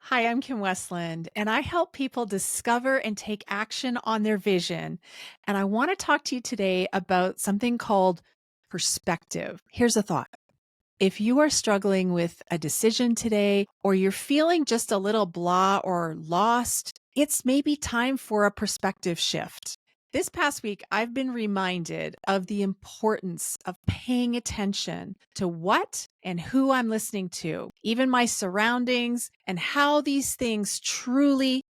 Hi, I'm Kim Westland, and I help people discover and take action on their vision. And I want to talk to you today about something called perspective. Here's a thought. If you are struggling with a decision today, or you're feeling just a little blah or lost, it's maybe time for a perspective shift. This past week, I've been reminded of the importance of paying attention to what and who I'm listening to, even my surroundings, and how these things truly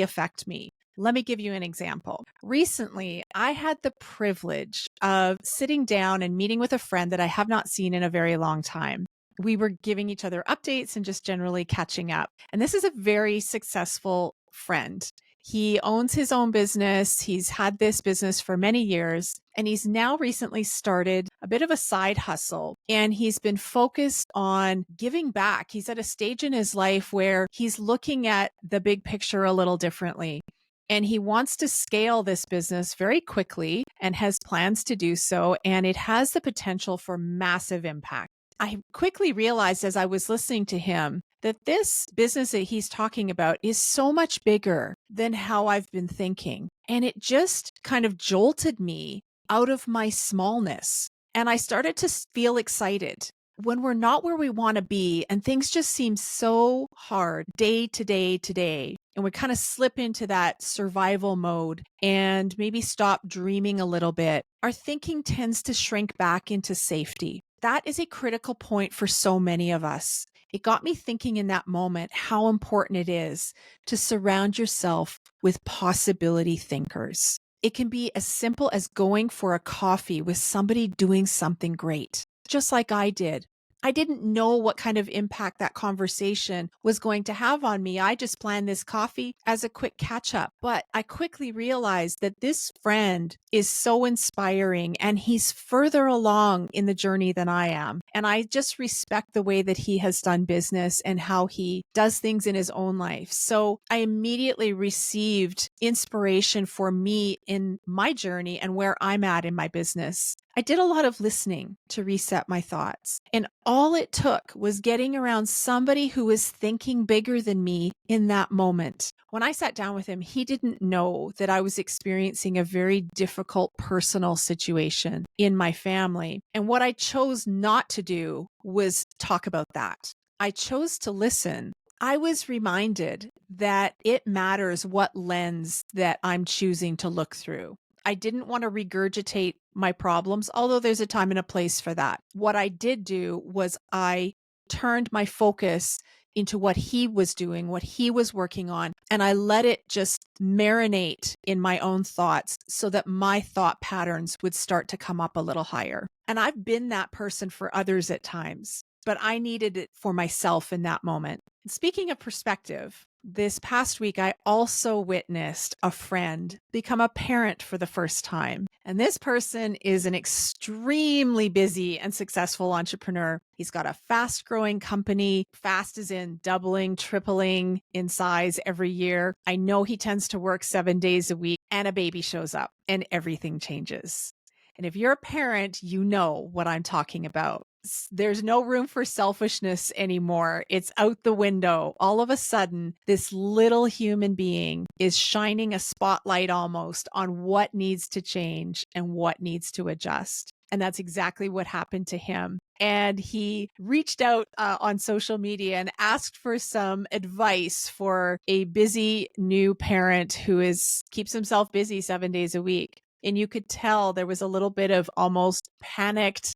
affect me. Let me give you an example. Recently, I had the privilege of sitting down and meeting with a friend that I have not seen in a very long time. We were giving each other updates and just generally catching up. And this is a very successful friend. He owns his own business. He's had this business for many years, and he's now recently started a bit of a side hustle, and he's been focused on giving back. He's at a stage in his life where he's looking at the big picture a little differently. And he wants to scale this business very quickly and has plans to do so. And it has the potential for massive impact. I quickly realized as I was listening to him that this business that he's talking about is so much bigger than how I've been thinking. And it just kind of jolted me out of my smallness. And I started to feel excited. When we're not where we want to be and things just seem so hard day to day to day, and we kind of slip into that survival mode and maybe stop dreaming a little bit, our thinking tends to shrink back into safety. That is a critical point for so many of us. It got me thinking in that moment how important it is to surround yourself with possibility thinkers. It can be as simple as going for a coffee with somebody doing something great, just like I did. I didn't know what kind of impact that conversation was going to have on me. I just planned this coffee as a quick catch up. But I quickly realized that this friend is so inspiring and he's further along in the journey than I am. And I just respect the way that he has done business and how he does things in his own life. So I immediately received inspiration for me in my journey and where I'm at in my business. I did a lot of listening to reset my thoughts. And all it took was getting around somebody who was thinking bigger than me in that moment. When I sat down with him, he didn't know that I was experiencing a very difficult personal situation in my family. And what I chose not to do was talk about that. I chose to listen. I was reminded that it matters what lens that I'm choosing to look through. I didn't want to regurgitate my problems, although there's a time and a place for that. What I did do was I turned my focus into what he was doing, what he was working on, and I let it just marinate in my own thoughts so that my thought patterns would start to come up a little higher. And I've been that person for others at times, but I needed it for myself in that moment. Speaking of perspective, this past week, I also witnessed a friend become a parent for the first time. And this person is an extremely busy and successful entrepreneur. He's got a fast growing company, fast as in doubling, tripling in size every year. I know he tends to work 7 days a week, and a baby shows up and everything changes. And if you're a parent, you know what I'm talking about. There's no room for selfishness anymore. It's out the window. All of a sudden, this little human being is shining a spotlight almost on what needs to change and what needs to adjust. And that's exactly what happened to him. And he reached out on social media and asked for some advice for a busy new parent who keeps himself busy 7 days a week. And you could tell there was a little bit of almost panicked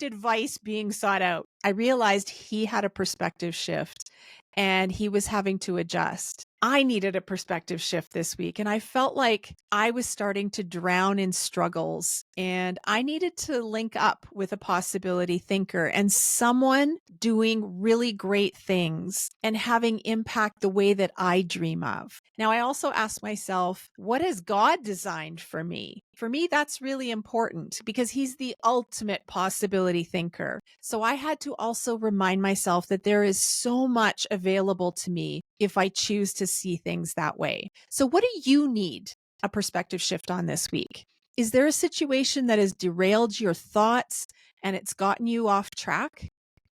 advice being sought out. I realized he had a perspective shift and he was having to adjust. I needed a perspective shift this week, and I felt like I was starting to drown in struggles, and I needed to link up with a possibility thinker and someone doing really great things and having impact the way that I dream of. Now, I also asked myself, what has God designed for me? For me, that's really important because he's the ultimate possibility thinker. So I had to also remind myself that there is so much available to me if I choose to see things that way. So what do you need a perspective shift on this week? Is there a situation that has derailed your thoughts and it's gotten you off track?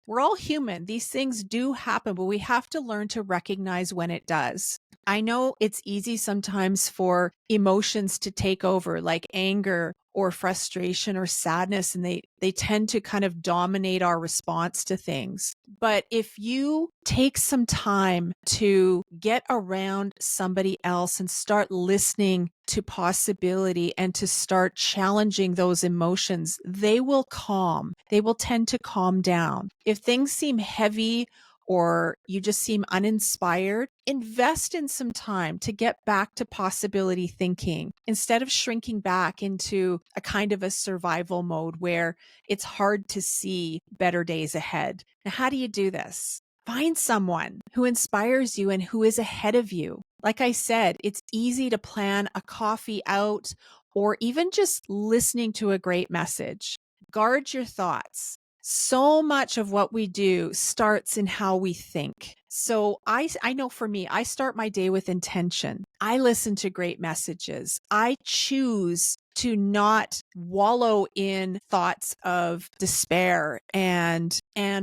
We're all human. These things do happen, but we have to learn to recognize when it does. I know it's easy sometimes for emotions to take over, like anger or frustration or sadness, and they tend to kind of dominate our response to things. But if you take some time to get around somebody else and start listening to possibility and to start challenging those emotions, they will calm. They will tend to calm down. If things seem heavy or you just seem uninspired, invest in some time to get back to possibility thinking instead of shrinking back into a kind of a survival mode where it's hard to see better days ahead. Now, how do you do this? Find someone who inspires you and who is ahead of you. Like I said, it's easy to plan a coffee out or even just listening to a great message. Guard your thoughts. So much of what we do starts in how we think. So I know for me, I start my day with intention. I listen to great messages. I choose to not wallow in thoughts of despair and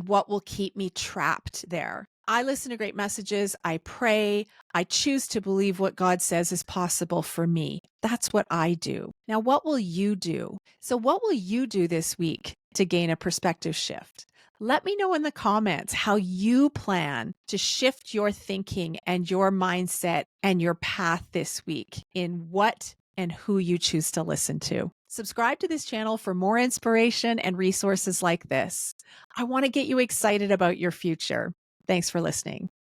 what will keep me trapped there. I listen to great messages. I pray. I choose to believe what God says is possible for me. That's what I do. Now, what will you do? So, what will you do this week to gain a perspective shift? Let me know in the comments how you plan to shift your thinking and your mindset and your path this week in what and who you choose to listen to. Subscribe to this channel for more inspiration and resources like this. I want to get you excited about your future. Thanks for listening.